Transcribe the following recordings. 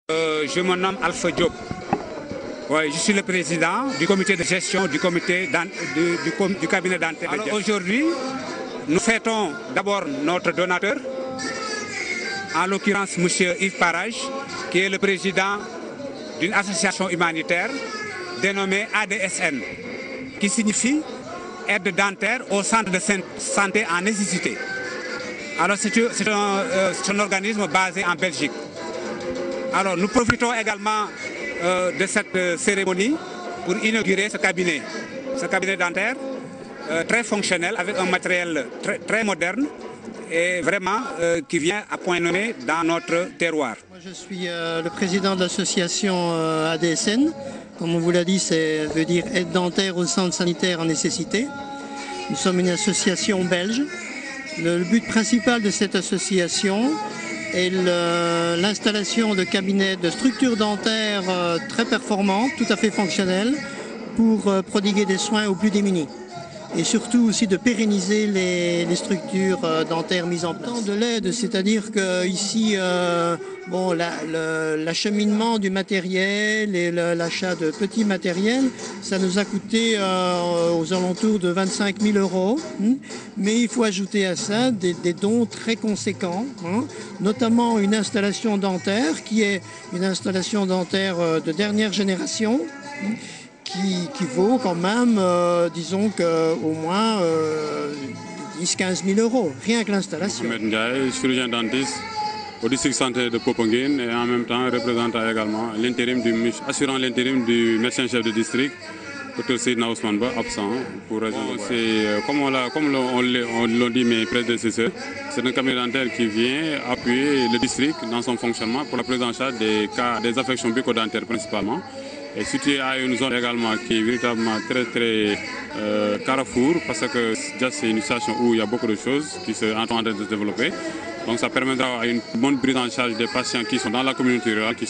Je me nomme Alpha Diop. Ouais, je suis le président du comité de gestion du cabinet dentaire. Alors aujourd'hui, nous fêtons d'abord notre donateur, en l'occurrence M. Yves Parage, qui est le président d'une association humanitaire dénommée ADSN, qui signifie aide dentaire au centre de santé en nécessité. Alors c'est un organisme basé en Belgique. Alors nous profitons également de cette cérémonie pour inaugurer ce cabinet dentaire très fonctionnel avec un matériel très moderne et vraiment qui vient à point nommé dans notre terroir. Moi, je suis le président de l'association ADSN. Comme on vous l'a dit, ça veut dire aide dentaire au centre sanitaire en nécessité. Nous sommes une association belge. Le but principal de cette association est l'installation de cabinets de structures dentaires très performantes, tout à fait fonctionnelles, pour prodiguer des soins aux plus démunis. Et surtout aussi de pérenniser les structures dentaires mises en place. De l'aide, c'est-à-dire qu'ici, l'acheminement du matériel et l'achat de petits matériels, ça nous a coûté aux alentours de 25 000 €. Mais il faut ajouter à ça des dons très conséquents, notamment une installation dentaire qui est une installation dentaire de dernière génération. Qui vaut quand même, disons qu'au moins 10-15 000 €, rien que l'installation. Mohamed Ndiaye, chirurgien dentiste au district santé de Popenguine et en même temps représentant également assurant l'intérim du médecin-chef de district, Dr Seydina Ousmane Ba, absent pour raison. Comme on l'a dit mes prédécesseurs, c'est un cabinet dentaire qui vient appuyer le district dans son fonctionnement pour la prise en charge des cas des affections bucco-dentaires principalement. Et situé à une zone également qui est véritablement très carrefour, parce que c'est une situation où il y a beaucoup de choses qui sont en train de se développer. Donc ça permettra une bonne prise en charge des patients qui sont dans la communauté rurale, qui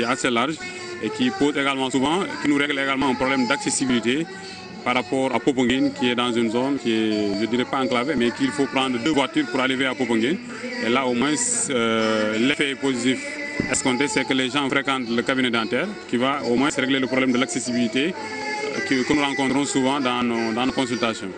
est assez large et qui pose également souvent, qui nous règle également un problème d'accessibilité par rapport à Popenguine, qui est dans une zone qui est, je ne dirais pas enclavée, mais qu'il faut prendre 2 voitures pour arriver à Popenguine. Et là au moins l'effet est positif. Escompté, c'est que les gens fréquentent le cabinet dentaire qui va au moins régler le problème de l'accessibilité que nous rencontrons souvent dans nos consultations.